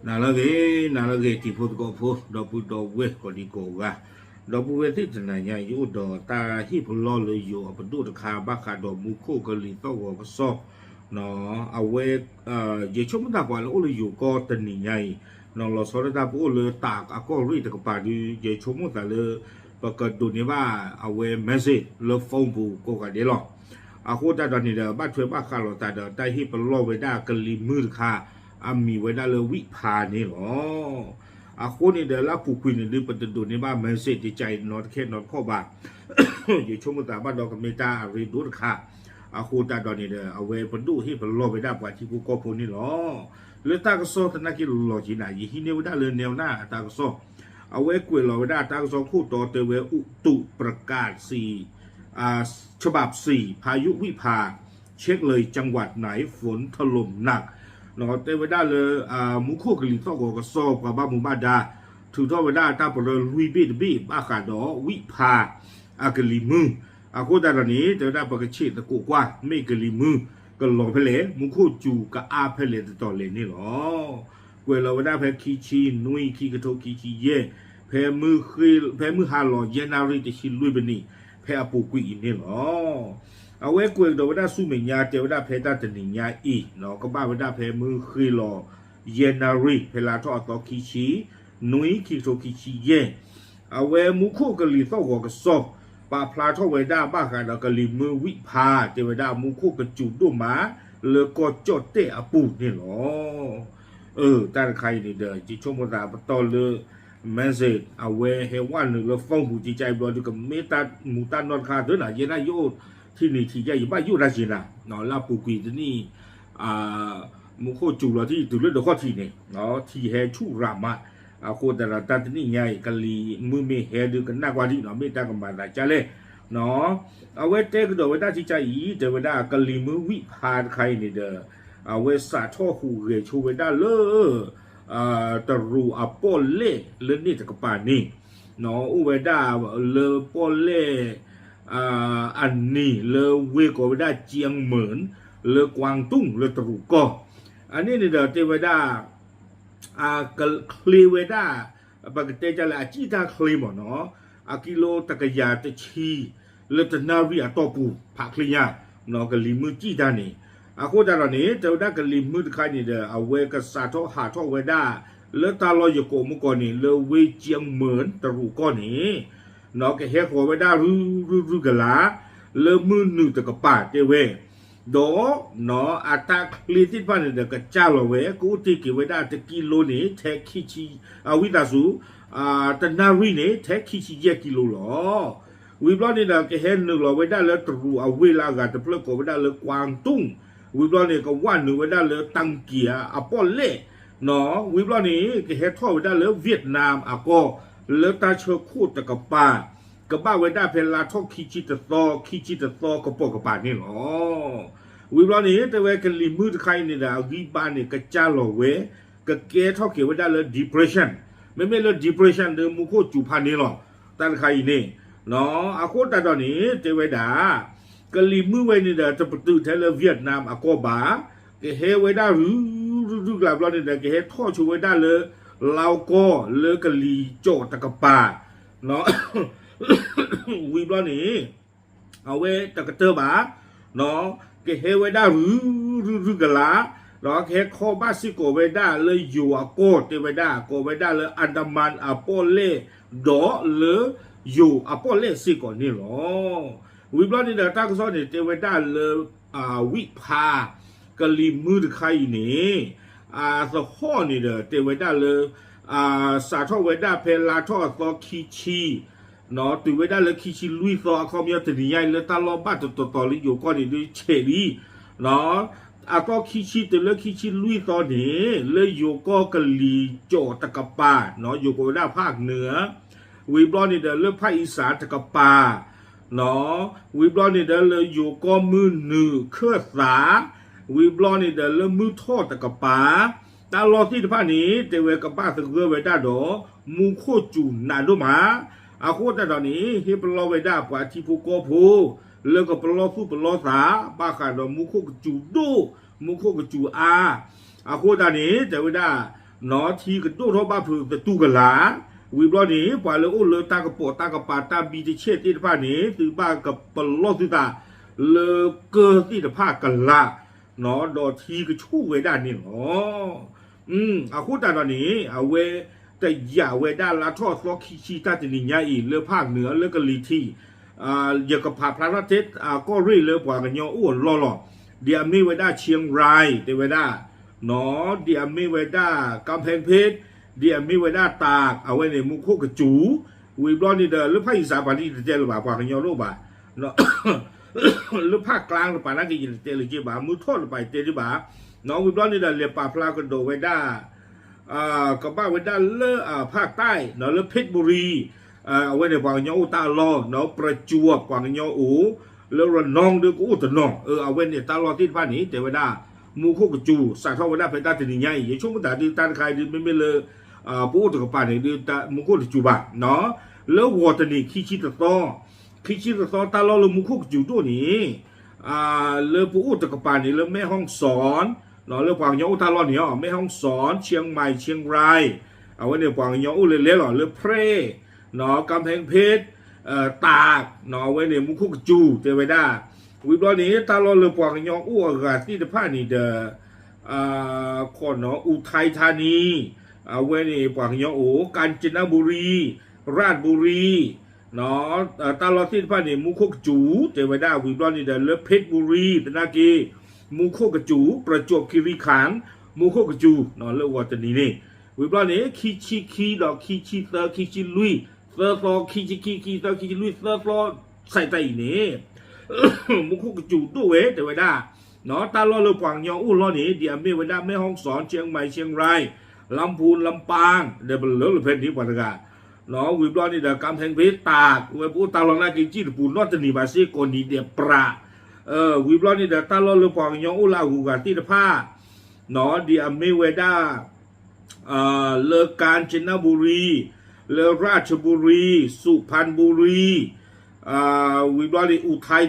นาละเกที่พูดก็พูดดอกพูดดอกเวก็ดีกว่าดอกเวที่จะไหนเนี่ยอยู่ดอกตาที่พลอเลยอยู่เอาไปดูราคาบ้าขาดอกมุคู่กะลีต้องก็ซอกเนาะเอาเวเยชมตาปแล้วเลยอยู่ก็ตันนี่ไงเนาะเราสอนตาปูเลยตากก็รีตะกปาดีเยชมตาเลยประกาศดูนี่ว่าเอาเวเมสเซจเลยฟงบูก็กันเดี๋ยวหรอกอาโคตาตอนนี้เด้อบ้านช่วยบ้าขาเราตาเด้อได้ที่พลอไว้ได้กะลีมือค่ามีไว้ได้เลยวิพานี่หรออาคนนี่เดี๋ยวรับผู้คุยในเรื่องประเด็นดูในบ้านเมสเซจใจนอตแค่นอตข้อบาอยู่ช่วงตาบ้านดอกกับเมตาเรียนดูค่ะอาคูตาดอนนี่เดี๋ยวเอาไว้ประดูให้เป็นรอไปได้กว่าที่กูก็พูดนี่หรอเลือตากระโซธนาคิดหล่อจีน่ายี่ที่เนวได้เลยแนวหน้าตากระโซเอาไว้กุยหล่อไปได้ตากระโซคู่ต่อเตเวอุตุประกาศฉบับ4พายุวิภาเช็คเลยจังหวัดไหนฝนถล่มหนักเนาะเตวได้เลยมุโคกลิต้องก็สอบกับบ้านมุมาดาถือท่อไปได้ตาปลลุยบีบ้าขาดอวิภาอากลิมืออาโคดารานี้เตวได้ประกาศตะกุกว่าไม่กลิมือก็ลงเพลมุโคจูกับอาเพลต่อเลยนี่หรอเวลาไปได้เพคีชีนุยคีกระโทคีชีเย่เพมือฮาลอเยนาริตชิลุยเบนี่เพอปูกุยนี่หรอเอาไว้กวยเดี๋ยวได้สู้เหมือนยาเดี๋ยวได้เพดาตนิยาอีเนาะก็บ้าไปได้เพมือคือรอเยนารีเพลาทอต่อคิชีนุยคิโตคิชีเย่เอาไว้มุโคกะลีต้องหัวกระสอบปาพลาทอไว้ได้บ้ากันแล้วกะลีมือวิพาเดี๋ยวได้มุโคกระจุดดูมาเลยก็จดเตะอปูนี่หรอแต่ใครนี่เด้อจิชมตาปตอเลยแมสเซจเอาไว้เฮวันหนึ่งแล้วฟ้องผู้จิใจบอลกับเมตามูตานอนคาเดินเยน่าโยที่นี่ที่ใหญ่บ้านยุราชินะเนาะลาปูกุยที่นี่มุโคจูเราที่ตุลเดข้อที่นี่เนาะที่แฮชูรามาโคตรตาที่นี่ใหญ่กะลีมือเมแฮดูกันนักว่าที่เนาะเมตากันมาได้จ้าเลยเนาะเอาไว้เตะก็เดี๋ยวไว้ได้ที่ใจอีเดี๋ยวไว้ได้กะลีมือวิพาใครนี่เด้อเอาไว้สาท่อหูเรชูไว้ได้เลยตรูอโปเล่เรื่องนี้จะกับป่านนี่เนาะอุไว้ได้เลโปเล่อันนี้เลเวกไว้ได้เจียงเหมือนเลกวางตุ้งเลตรูก็อันนี้เนี่ยเดี๋ยวเทวดาคลีเวดาปกติจะละจีตาคลีหมดเนาะกิโลตะกยาตะชีเลตนาวิอาตอปูผักคลียาเนาะกะลิมือจีตานี่โคดารนี้เจ้าได้กะลิมือใครนี่เด้อเอาเวกษาทอหาทอเวดาเลตาลอยโกมุกอนี่เลเวเจียงเหมือนตรูก็นี่เนาะก็เฮ็ดขอไว้ได้รู้กันละเริ่มมือหนึ่งตะกป่าเจเวดอเนาะอาตาคลีติดพันเดก็จ้าละเวกูติกิไว้ได้ตะกิโลนี่แทคิชิวิตาสูตะนารีนี่แทคิชิกิโลหรอวิบลอนี่นะก็เฮ็ดหนึ่งละไว้ได้แล้วตรูเอาเวลากาตะเพลก็ไว้ได้เลยกวางตุ้งวิบลอนี่ก็ว่านหนึ่งไว้ได้เลยตังเกียอปอลเล่เนาะวิบลอนี่ก็เฮ็ดท่อไว้ได้เลยเวียดนามก็เลตาเชอคูตะกป่ากบ้าไว้ได้เพลาท่อคิจิตะตอกระปอกระป่านี่หรอวิบลอนี่แต่เวกันลิมือใครนี่นะวิบานนี่ก็จ้าหล่อเวก็เกท่อเกี่ยวไว้ได้เลย depression ไม่เลย depression เดิมมุโคจูพันนี่หรอตั้งใครนี่เนาะอาโคตาตอนนี้เจไว้ด่าก็ลิมือไว้นี่เด้อจะประตูเทเลเวียดนามอาโกบาก็เฮไว้ได้รู้กลับลอนี่เด้อก็เฮท่อชูไว้ได้เลยเราก็เลกลีโจตะกป่าเนาะวิบลอนี่เอาไว้ตะกะเตอร์บาเนาะก็เฮไว้ได้รู้กันละเนาะเฮคอบาซิโกไว้ได้เลยอยู่อาโกเตไว้ได้โกไว้ได้เลยอันดามันอโปเล่ดอเลยอยู่อโปเล่ซิโกนี่หรอวิบลอนี่เดตากซอนี่เตไว้ได้เลยวิภากะลีมือใครนี่สะข้อนี่เด้อเตไว้ได้เลยสาท่อไว้ได้เพลาท่อซอคีชีเนาะตุไว้ได้เลยคีชิลุยซอคอมยาตนิยายเลยตาลอบ้าต่อเลยอยู่ก็นี่ด้วยเฉลีเนาะก็คีชิแต่เลยคีชิลุยซอนี่เลยอยู่ก็กะลีโจตะกะปาเนาะอยู่ก็ไว้ได้ภาคเหนือวิบลอนี่เด้อเลยภาคอีสานตะกะปาเนาะวิบลอนี่เด้อเลยอยู่ก็มือหนึ่งเครือสาวิบลอนี่เด้อเลยมือทอดตะกะปาตาลอที่ท่านี้เตเวกับป้าตะเกือไว้ได้ดอมูโคจูนาดูมาอาโคตาตอนนี้เฮปลอไว้ได้กว่าที่ผู้ก็ผู้เลิกกับปลอผู้ปลอสาป้าขาดมูโคจูดูมูโคจูอาโคตานี้เตเวได้ เนาะทีก็ตู้ทบาผือแต่ตู้กันหลาวิบล้อนี้ปล่อยเลยโอ้เลยตากระปอตากระปาตาบีจะเช็ดที่ผ้านี้ตื่นบ้ากับปลอดตื่นตาเลยเกิดที่ผ้ากันละเนาะดอทีก็ชู้ไว้ด้านนี้เนาะเอาคู่ตาตอนนี้เอาเวแต่อย่าเวด้านละทอดซอกขี้ชี้ตาจะนิยาอีเลือภาคเหนือเลือกะลีที่อย่างกับผ่าพระราชก็รีเลยกว่ากันยออ้วนหล่อเดียมีไว้ได้เชียงรายเดไว้ได้เนาะเดียมีไว้ได้กำแพงเพชรเดียมีไว้ได้ตากเอาไว้ในมุกโคกจูวิบลอนนี่เด้อหรือภาคอีสานปานี้เจริญบ่ากว่ากันยอโลบ่าเนาะ หรือภาคกลางหรือปานักกินเจริญจีบ่ามือทอดไปเจริญบ่าเนาะวิบลอนนี่เด้อเรียป่าพลากันโดไว้ได้กับบ้าไว้ได้เลือภาคใต้เนาะเลือเพชรบุรีเอาไว้ในกวางยออุตาลอเนาะประจวบกวางยออูแล้วระนองด้วยกูอุตนองเอาไว้เนี่ยตลอดที่ภาคนี้แต่ไว้ได้มูโคกจูสายเข้าไว้ได้เป็นตาจะนี่ใหญ่ยังช่วงแต่ดีตาใครดีไม่เลยปูอุตกับป่าเนี่ยดีตามูโคกจูบะเนาะแล้ววัวตัวนี้ขี้ชิตตอตลอดเลยมูโคกจูตัวนี้เลยปูอุตกับป่าเนี่ยเลยแม่ห้องสอนเนาะเลยกวางยออุตาลอเนี่ยแม่ห้องสอนเชียงใหม่เชียงรายเอาไว้เนี่ยกวางยออุเลยเล่หรอเลยเพร่เนาะกำแพงเพชรตากเนาะไว้เนี่ยมุคุกจูเจไว้ได้วิบล้อนี้ตาลอเรือปวกยองอ้วกที่จะพานี่เดคนเนาะอุทัยธานีเอาไว้เนี่ยปวกยองโอกาญจนบุรีราชบุรีเนาะตาลอที่จะพานี่มุคุกจูเจไว้ได้วิบล้อนี้เดเรือเพชรบุรีเป็นนากีมุคุกจูประจวบคีรีขันธ์มุคุกจูเนาะเรือวัตนีนี่วิบล้อนี้คีดอกคีเตอร์คีลุยเซอร์ฟอคีเตอร์คีลุยเซอร์ฟอใส่ใจนี่มุคุกจูตัวเวแต่ไว้ได้เนาะตาลอเรือปวางยองอู้ล้อนี้เดี๋ยวไม่ไว้ได้แม่ห้องสอนเชียงใหม่เชียงรายลำพูนลำปางเดี๋ยวเป็นเรือเพชรนี้ปานกาเนาะวิบล้อนี้เดี๋ยวกำแพงเพชรตากเว้ยพูดตาลอน่ากินจี้ปูนนอตนีบาซีโกนีเดียปราวิบล้อนี้เดี๋ยวตาลอเรือปวางยองอู้ลาหูกาที่ตะผ้าเนาะเดี๋ยวไม่ไว้ได้เลือกาญจนบุรีเลือราชบุรีสุพรรณบุรีวิบลอนีอุทัย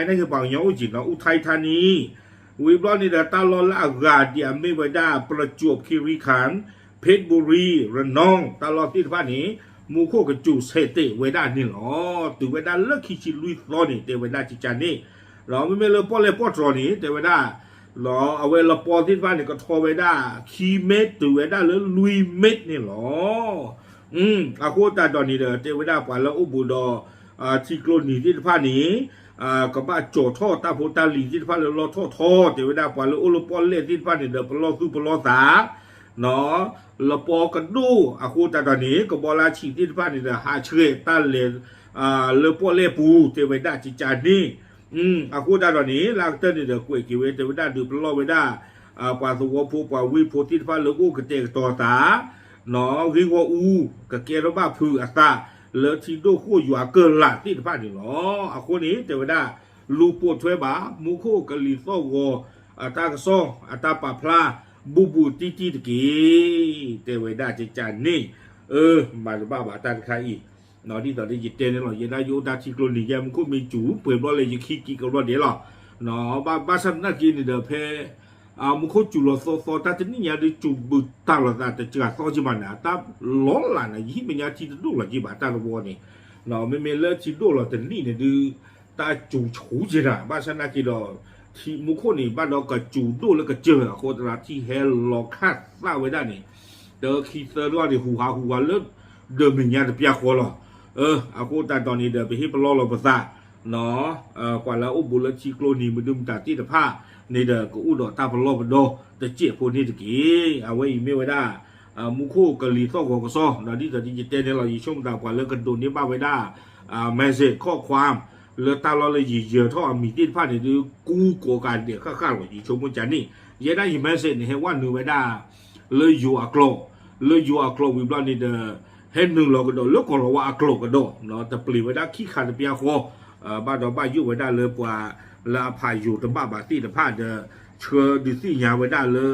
นั่นคือปางยองจิตเนาะอุทัยธานีวิบลอนีเดตาลอละกาเดียไม่ไว้ได้ประจวบคีรีขันธ์เพชรบุรีระนองตลอดที่ภาคนี้มูโคกจูเซเตไว้ได้นี่หรอตัวไว้ได้เลิกคิชิลุยตอนี่เตไว้ได้จิจานี่เราไม่เลยป้อเลยป้อตรอนี่เตไว้ได้หรอเอาไว้ละปอที่ภาคนี้ก็ทอไว้ได้คีเม็ดตัวไว้ได้แล้วลุยเม็ดนี่หรออาโคตาดอนนี่เด้อเตไว้ได้กว่าแล้วอุบุดอที่กลนีที่ภาคนี้ก็บ้าโจท่อตาโพตาลีที่ภาคเราท่อเตไว้ได้กว่าแล้วอุลปอเล่ที่ภาคนี้เด้อปลอสู้ปลอสาเนาะละปอกันดูอาโคตาดอนนี้ก็บอลาชีที่ภาคนี้เด้อหาเชื่อตาเลเลปอเล่ปูเตไว้ได้จิจานี่อาโคตาดอนนี้ลากเต้นนี่เด้อกวยกิเวเตไว้ได้ดูปลอไว้ได้ปาสุวโพปาวิโพที่ภาคเลกูกเตกต่อตาเนาะริงว่ากะเกลบ้าพืออัตาเลทีโดคู่อยู่เกินละที่ภาคนี่เนาะอาคนนี้เทวดาลูปวดช่วยบามูโคกะลีโซโกอัตากะซออัตาปาพลาบูตีตะกีเทวดาจิจานี่มาบ้าบาตันใครอีกเนาะที่ตอนนี้จิตเตนเนาะยันอายุดาชิโกลีแยมก็มีจูเปิดบ่เลยยังขี้กันรอเดี๋ยวหรอเนาะบ้าสันนักกินนี่เด้อเพมุขจุลโซตาจะนี่ยาดิจูบุตาละตาจะจักซอจิมันนะตาล้อหลานนะยี่เป็นยาที่ดูละจีบาตาละบัวนี่เราไม่เลิกที่ดูละแต่นี่เนี่ยดูตาจูชูจีน่ะบ้านฉันนักกินที่มุขนี่บ้านเราก็จูดูแล้วก็เจอโคตรที่เฮลล็อกคัดล่าไว้ได้นี่เดอคีเตอร์ว่าดิหูหาเลิศเดิมเป็นยาจะเปียกหัวหรออาโคตาตอนนี้เดอไปที่ปลอเราภาษาเนาะกว่าแล้วอุบุลชิโกลนีมันดุมตาที่ตะผ้าในเด็กก็อุดตาพลอบดแต่เจี๊ยบพวกนี้ตะกี้เอาไว้ไม่ไว้ได้มุโคกะลีซ่อกกซ้อนาที่จะดิจิตเนี่ยเราอีช่วงดาวกว่าเลิกกันโดนนี้บ้าไว้ได้แมสเซจข้อความเลือตาเราเลยยีเยอะท่อมีที่ผ้าเนี่ยดูกู้โกการเดี๋ยวข้าว่าอีช่วงมันจะนี่ยังได้ยีแมสเซจเนี่ยให้ว่าหนึ่งไว้ได้เลยอยู่อักโลวิบลานี่เดเห็นหนึ่งเราก็โดนแล้วก็เราว่าอักโลก็โดนเนาะแต่ปลีไว้ได้ขี้ขาดเปียโคบ้านเราบ้านยุ่ไว้ได้เลยกว่าละพายอยู่แต่บ้าบาที่แต่ผ้าจะเชื่อดิซี่ยาไว้ได้เลย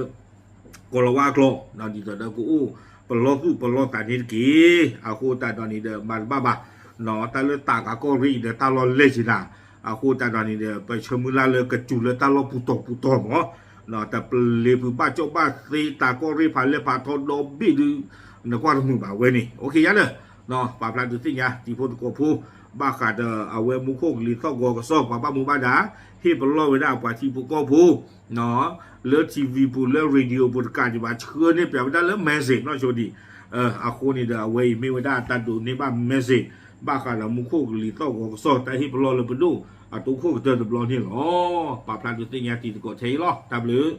ก็เราว่ากลอนดีแต่เด็กกูปลอสู้ปลอตานี่กี่อาคูตาตอนนี้เดบ้านบ้าเนาะตาเลยตากก็รีเดตาลอเลจินาอาคูตาตอนนี้เดไปเชื่อมือละเลยกระจุเลยตาลอปุโตหมอ เนาะแต่เปลือยผู้บ้าเจ้าบ้าซีตาก็รีผ่านเลยผ่านทนดอบี้ดูนะกว่ามือบ่าวเวนี่โอเคยันเลยเนาะป่าพลันดูสิยาที่พูดกับผู้บ้าขาดเอาเวมุโคกลีซ่อกก็ซ่อป่าบ้ามือบ้าด่าที่ปลอเวลาป่าที่ผู้ก็ผู้เนาะเลือทีวีผู้เลือเรดิโอผู้การจะมาเชื่อเนี่ยแปลว่าได้เลือเมสเซจเนาะโชดีอาคนนี่เดเอาไว้ไม่ว่าได้ตัดดูในบ้านเมสเซจบ้าขาดมุโคกลีซ่อกก็ซ่อแต่ที่ปลอเลยไปดูตัวโคกเจอตัวปลอนี่อ๋อป่าพลันดูสิยาที่ก็ใช้ล้อตามเลย